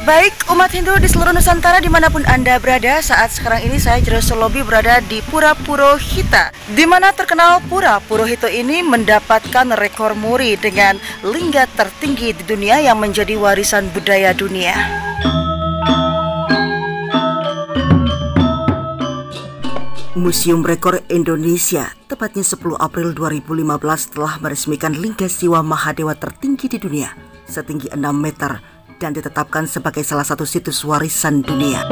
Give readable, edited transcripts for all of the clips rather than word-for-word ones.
Baik umat Hindu di seluruh Nusantara dimanapun Anda berada, saat sekarang ini saya Jeroso Lobi berada di Pura Purohita, di mana terkenal Pura Purohita ini mendapatkan rekor muri dengan lingga tertinggi di dunia yang menjadi warisan budaya dunia. Museum Rekor Indonesia, tepatnya 10 April 2015 telah meresmikan lingga Siwa Mahadewa tertinggi di dunia, setinggi 6 meter, dan ditetapkan sebagai salah satu situs warisan dunia.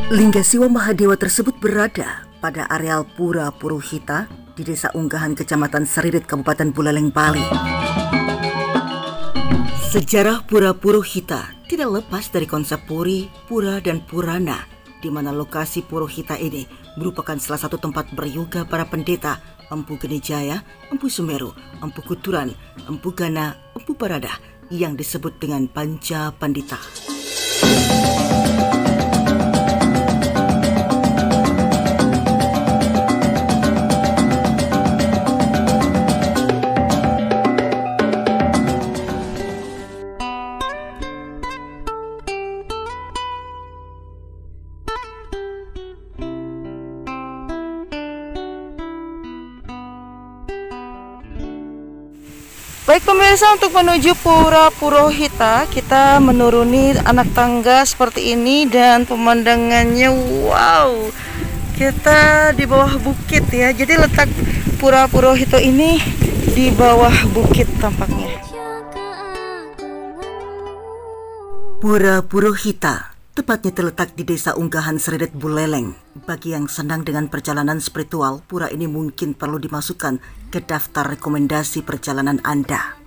Lingga Siwa Mahadewa tersebut berada pada areal Pura Purohita di Desa Unggahan, Kecamatan Seririt, Kabupaten Buleleng, Bali. Sejarah Pura Purohita tidak lepas dari konsep puri, pura, dan purana, di mana lokasi Purohita ini merupakan salah satu tempat beryoga para pendeta Empu Genijaya, Empu Sumeru, Empu Kuturan, Empu Gana, Empu Barada, yang disebut dengan Panca Pandita. Baik pemirsa, untuk menuju Pura Purohita kita menuruni anak tangga seperti ini dan pemandangannya wow, kita di bawah bukit ya. Jadi letak Pura Purohita ini di bawah bukit tampaknya. Pura Purohita tepatnya terletak di Desa Unggahan Seririt, Buleleng. Bagi yang senang dengan perjalanan spiritual, pura ini mungkin perlu dimasukkan ke daftar rekomendasi perjalanan Anda.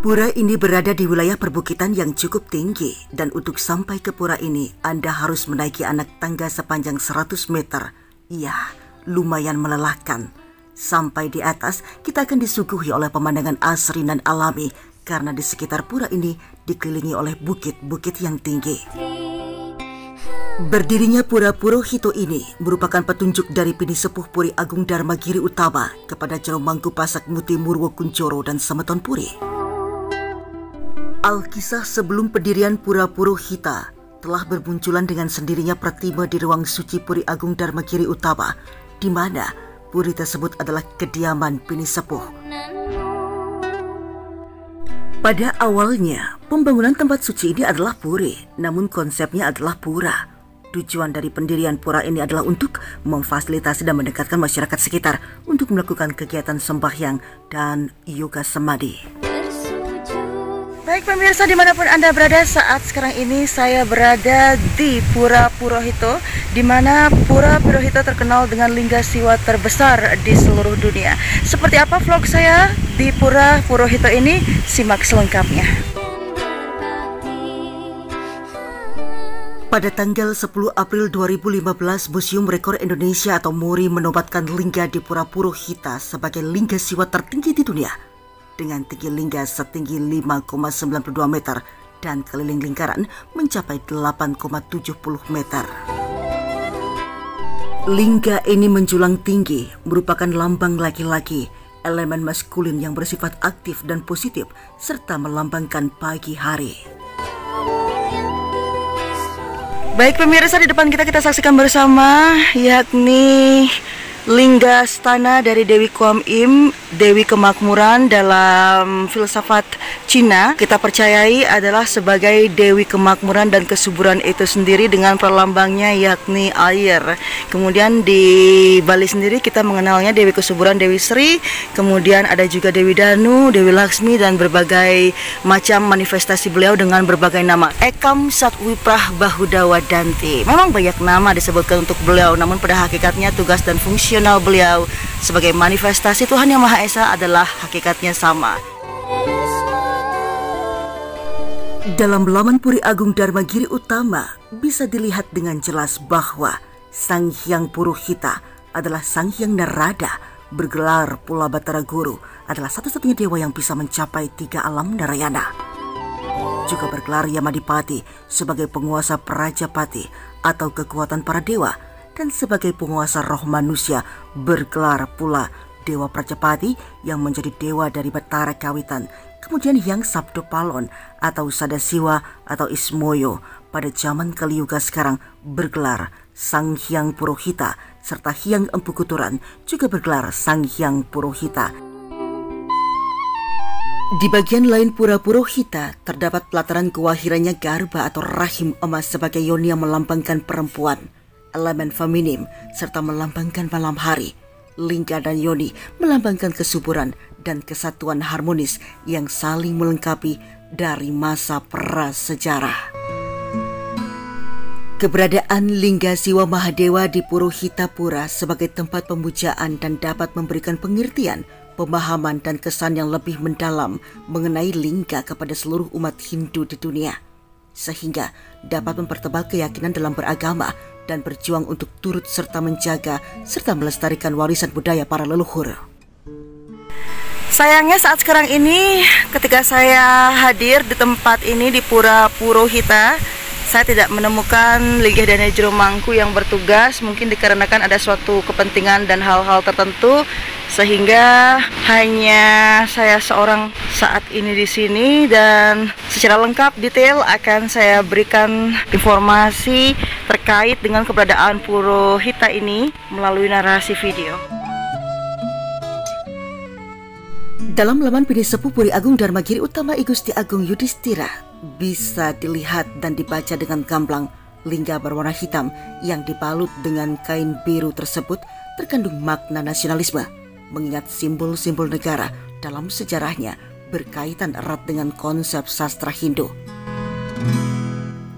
Pura ini berada di wilayah perbukitan yang cukup tinggi, dan untuk sampai ke pura ini Anda harus menaiki anak tangga sepanjang 100 meter. Ya, lumayan melelahkan. Sampai di atas kita akan disuguhi oleh pemandangan asri dan alami, karena di sekitar pura ini dikelilingi oleh bukit-bukit yang tinggi. Berdirinya Pura Purohita ini merupakan petunjuk dari Pini Sepuh Puri Agung Dharmagiri Utama kepada Jero Mangku Pasak Muti Murwo Kuncoro dan Semeton Puri. Alkisah sebelum pendirian Pura Purohita telah bermunculan dengan sendirinya pratima di ruang suci Puri Agung Dharmagiri Utama, di mana puri tersebut adalah kediaman Pini Sepuh. Pada awalnya, pembangunan tempat suci ini adalah puri, namun konsepnya adalah pura. Tujuan dari pendirian pura ini adalah untuk memfasilitasi dan mendekatkan masyarakat sekitar untuk melakukan kegiatan sembahyang dan yoga samadhi. Baik pemirsa, dimanapun Anda berada, saat sekarang ini saya berada di Pura Purohita, di mana Pura Purohita terkenal dengan lingga siwa terbesar di seluruh dunia. Seperti apa vlog saya di Pura Purohita ini? Simak selengkapnya. Pada tanggal 10 April 2015, Museum Rekor Indonesia atau MURI menobatkan lingga di Pura Purohita sebagai lingga siwa tertinggi di dunia, dengan tinggi lingga setinggi 5,92 meter dan keliling lingkaran mencapai 8,70 meter. Lingga ini menjulang tinggi, merupakan lambang laki-laki, elemen maskulin yang bersifat aktif dan positif, serta melambangkan pagi hari. Baik pemirsa, di depan kita saksikan bersama yakni lingga stana dari Dewi Kuan Im, Dewi Kemakmuran dalam filsafat Cina. Kita percayai adalah sebagai Dewi Kemakmuran dan kesuburan itu sendiri dengan perlambangnya yakni air. Kemudian di Bali sendiri kita mengenalnya Dewi Kesuburan, Dewi Sri. Kemudian ada juga Dewi Danu, Dewi Laksmi, dan berbagai macam manifestasi beliau dengan berbagai nama. Ekam Satwiprah Bahudawa Danti. Memang banyak nama disebutkan untuk beliau, namun pada hakikatnya tugas dan fungsional beliau sebagai manifestasi Tuhan Yang Maha Esa adalah hakikatnya sama. Dalam laman Puri Agung Dharmagiri Utama bisa dilihat dengan jelas bahwa Sang Hyang Purohita adalah Sang Hyang Narada, bergelar Pula Batara Guru, adalah satu-satunya dewa yang bisa mencapai 3 alam Narayana. Juga bergelar Yamadipati sebagai penguasa Prajapati atau kekuatan para dewa, dan sebagai penguasa roh manusia bergelar pula Dewa Prajapati yang menjadi dewa dari Batara Kawitan, kemudian Hyang Sabdopalon atau Sadasiwa atau Ismoyo pada zaman Kaliyuga sekarang bergelar Sang Hyang Purohita, serta Hyang Empu Kuturan juga bergelar Sang Hyang Purohita. Di bagian lain pura Purohita terdapat pelataran kewahirannya garba atau rahim emas sebagai yoni yang melambangkan perempuan, elemen feminim serta melambangkan malam hari. Lingga dan yoni melambangkan kesuburan dan kesatuan harmonis yang saling melengkapi dari masa prasejarah. Keberadaan Lingga Siwa Mahadewa di Purohita Pura sebagai tempat pemujaan dan dapat memberikan pengertian, pemahaman dan kesan yang lebih mendalam mengenai lingga kepada seluruh umat Hindu di dunia, sehingga dapat mempertebal keyakinan dalam beragama dan berjuang untuk turut serta menjaga serta melestarikan warisan budaya para leluhur. Sayangnya saat sekarang ini ketika saya hadir di tempat ini di Pura Purohita, saya tidak menemukan Linggih Dana Jero Mangku yang bertugas, mungkin dikarenakan ada suatu kepentingan dan hal-hal tertentu sehingga hanya saya seorang saat ini di sini, dan secara lengkap detail akan saya berikan informasi terkait dengan keberadaan Purohita ini melalui narasi video. Dalam laman Bini Sepuh Puri Agung Dharmagiri Utama I Gusti Agung Yudhistira bisa dilihat dan dibaca dengan gamblang lingga berwarna hitam yang dibalut dengan kain biru tersebut terkandung makna nasionalisme, mengingat simbol-simbol negara dalam sejarahnya berkaitan erat dengan konsep sastra Hindu.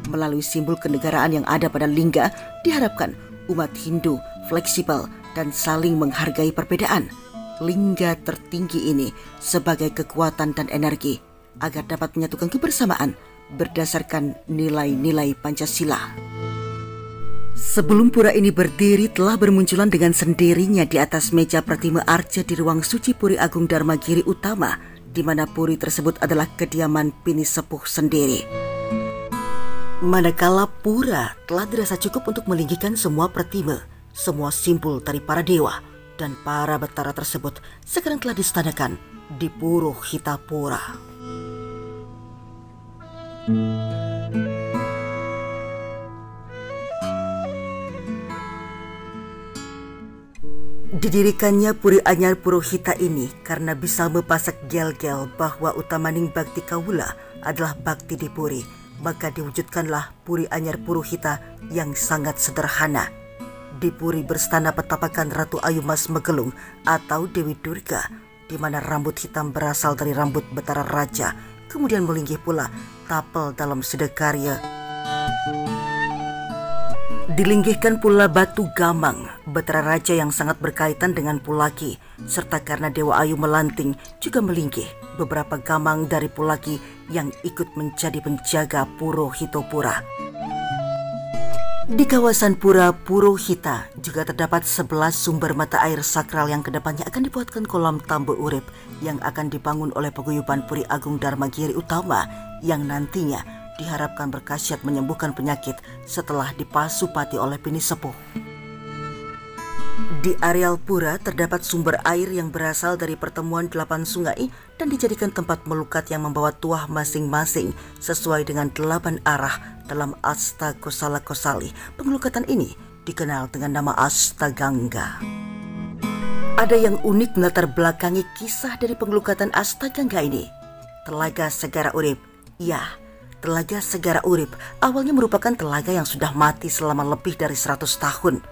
Melalui simbol kenegaraan yang ada pada lingga, diharapkan umat Hindu fleksibel dan saling menghargai perbedaan. Lingga tertinggi ini sebagai kekuatan dan energi agar dapat menyatukan kebersamaan berdasarkan nilai-nilai Pancasila. Sebelum pura ini berdiri telah bermunculan dengan sendirinya di atas meja pratima arca di ruang suci Puri Agung Dharmagiri Utama, di mana puri tersebut adalah kediaman Bini Sepuh sendiri. Manakala pura telah dirasa cukup untuk meninggikan semua pratima, semua simbol dari para dewa dan para betara tersebut sekarang telah distanakan di Purohita Pura. Didirikannya Puri Anyar Purohita ini karena bisa mepasak gel-gel bahwa utamaning bakti kawula adalah bakti di puri, maka diwujudkanlah Puri Anyar Purohita yang sangat sederhana. Di puri berstana petapakan Ratu Ayu Mas Megelung atau Dewi Durga, di mana rambut hitam berasal dari rambut Betara Raja, kemudian melinggih pula tapel dalam sedekarya. Dilinggihkan pula batu gamang, Betara Raja yang sangat berkaitan dengan Pulaki, serta karena Dewa Ayu melanting juga melinggih beberapa gamang dari Pulaki yang ikut menjadi penjaga Purohita Pura. Di kawasan Pura Purohita juga terdapat 11 sumber mata air sakral yang kedepannya akan dibuatkan kolam Tambe Urip yang akan dibangun oleh paguyuban Puri Agung Dharmagiri Utama yang nantinya diharapkan berkhasiat menyembuhkan penyakit setelah dipasupati oleh Bini Sepuh. Di areal pura terdapat sumber air yang berasal dari pertemuan 8 sungai dan dijadikan tempat melukat yang membawa tuah masing-masing sesuai dengan 8 arah dalam Asta Kosala Kosali. Pengelukatan ini dikenal dengan nama Astagangga. Ada yang unik melatar belakangi kisah dari pengelukatan Astagangga ini. Telaga Segara Urip. Ya, Telaga Segara Urip awalnya merupakan telaga yang sudah mati selama lebih dari 100 tahun.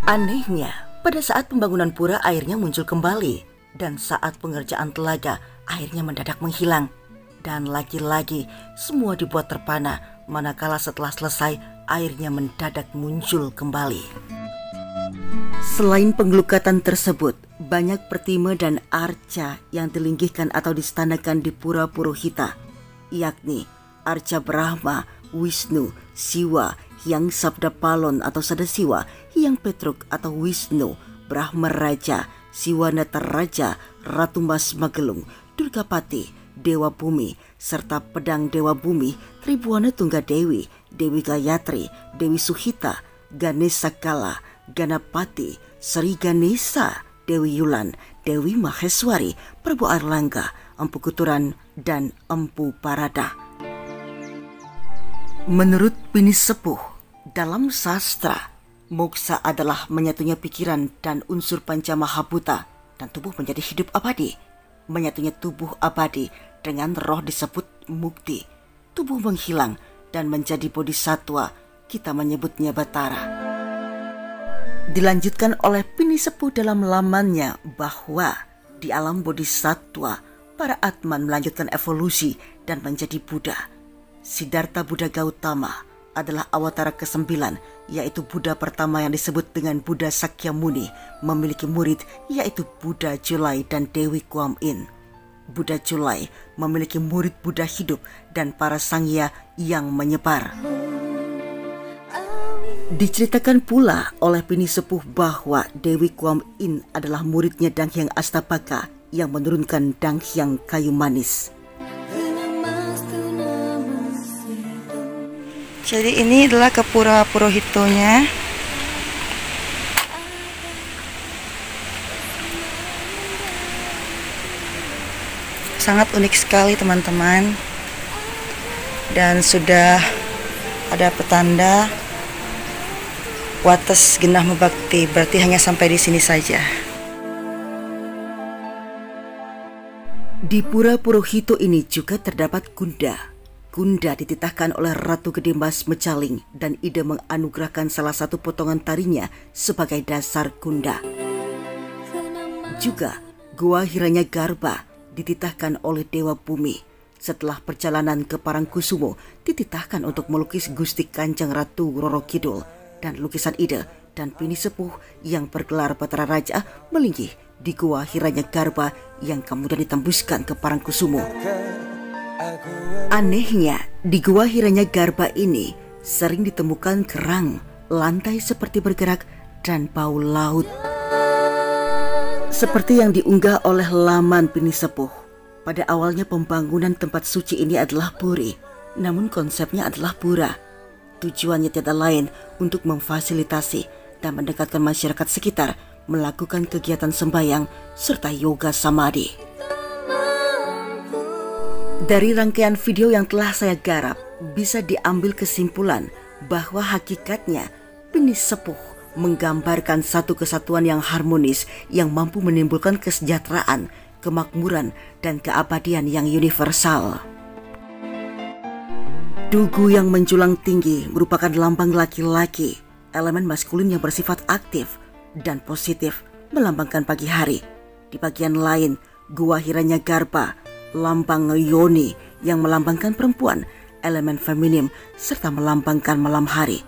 Anehnya, pada saat pembangunan pura airnya muncul kembali, dan saat pengerjaan telaga airnya mendadak menghilang. Dan lagi-lagi semua dibuat terpana, manakala setelah selesai airnya mendadak muncul kembali. Selain pengelukatan tersebut, banyak pertima dan arca yang dilinggihkan atau distanakan di Pura Purohita, yakni arca Brahma, Wisnu, Siwa, Hyang Sabdapalon atau Sadasiwa, Hyang Petruk atau Wisnu, Brahma Raja, Siwa Nataraja, Ratu Mas Magelung, Durgapati, Dewa Bumi, serta pedang Dewa Bumi, Tribuana Tunggadewi, Dewi Gayatri, Dewi Suhita, Ganesha Kala, Ganapati, Sri Ganesha, Dewi Yulan, Dewi Maheswari, Prabu Airlangga, Empu Kuturan, dan Empu Parada. Menurut Bini Sepuh, dalam sastra, moksa adalah menyatunya pikiran dan unsur panca mahabhuta dan tubuh menjadi hidup abadi. Menyatunya tubuh abadi dengan roh disebut mukti. Tubuh menghilang dan menjadi bodhisatwa, kita menyebutnya Batara. Dilanjutkan oleh Bini Sepuh dalam lamannya bahwa di alam bodhisatwa, para Atman melanjutkan evolusi dan menjadi Buddha. Siddhartha Buddha Gautama adalah awatara ke-9, yaitu Buddha pertama yang disebut dengan Buddha Sakyamuni, memiliki murid yaitu Buddha Julai dan Dewi Kuan Yin. Buddha Julai memiliki murid Buddha hidup dan para sangya yang menyebar. Diceritakan pula oleh Bini Sepuh bahwa Dewi Kuan Yin adalah muridnya Danghyang Astapaka yang menurunkan Danghyang kayu manis. Jadi ini adalah Kapura Purohitonya. Sangat unik sekali teman-teman. Dan sudah ada petanda Wates Genah Mebakti, berarti hanya sampai di sini saja. Di Pura Purohito ini juga terdapat Kunda. Kunda dititahkan oleh Ratu Gede Mas Mecaling dan Ida menganugerahkan salah satu potongan tarinya sebagai dasar Kunda. Juga Gua Hiranyagarbha dititahkan oleh Dewa Bumi. Setelah perjalanan ke Parangkusumo, dititahkan untuk melukis Gusti Kanjeng Ratu Roro Kidul, dan lukisan Ida dan Bini Sepuh yang bergelar Batara Raja melinggih di Gua Hiranyagarbha yang kemudian ditembuskan ke Parangkusumo. Anehnya, di Gua Hiranyagarbha ini sering ditemukan kerang, lantai seperti bergerak, dan bau laut. Seperti yang diunggah oleh laman Bini Sepuh, pada awalnya pembangunan tempat suci ini adalah puri, namun konsepnya adalah pura. Tujuannya tiada lain untuk memfasilitasi dan mendekatkan masyarakat sekitar melakukan kegiatan sembahyang serta yoga samadhi. Dari rangkaian video yang telah saya garap, bisa diambil kesimpulan bahwa hakikatnya Bini Sepuh menggambarkan satu kesatuan yang harmonis yang mampu menimbulkan kesejahteraan, kemakmuran, dan keabadian yang universal. Dugu yang menjulang tinggi merupakan lambang laki-laki, elemen maskulin yang bersifat aktif dan positif, melambangkan pagi hari. Di bagian lain, Gua Hiranyagarbha, lambang yoni yang melambangkan perempuan, elemen feminim, serta melambangkan malam hari.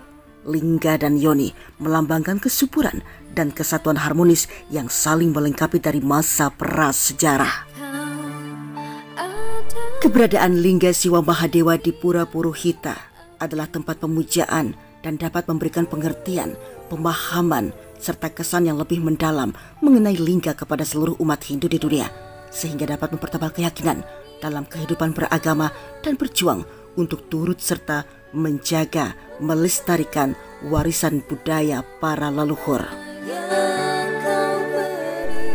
Lingga dan yoni melambangkan kesuburan dan kesatuan harmonis yang saling melengkapi dari masa prasejarah. Keberadaan Lingga Siwa Mahadewa di Pura Purohita adalah tempat pemujaan dan dapat memberikan pengertian, pemahaman, serta kesan yang lebih mendalam mengenai lingga kepada seluruh umat Hindu di dunia, sehingga dapat mempertebal keyakinan dalam kehidupan beragama dan berjuang untuk turut serta menjaga, melestarikan warisan budaya para leluhur.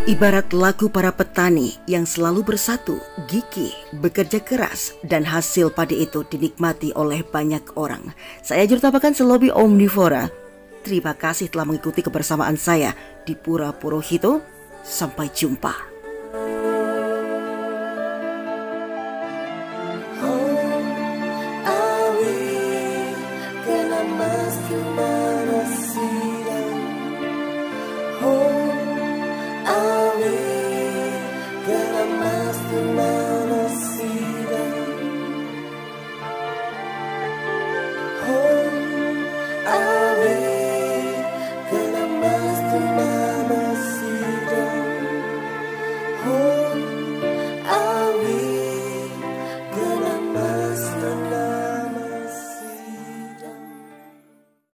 Ibarat lagu para petani yang selalu bersatu, gigih, bekerja keras, dan hasil padi itu dinikmati oleh banyak orang. Saya Jurtapakan Selobi Omnivora. Terima kasih telah mengikuti kebersamaan saya di Pura Purohito. Sampai jumpa.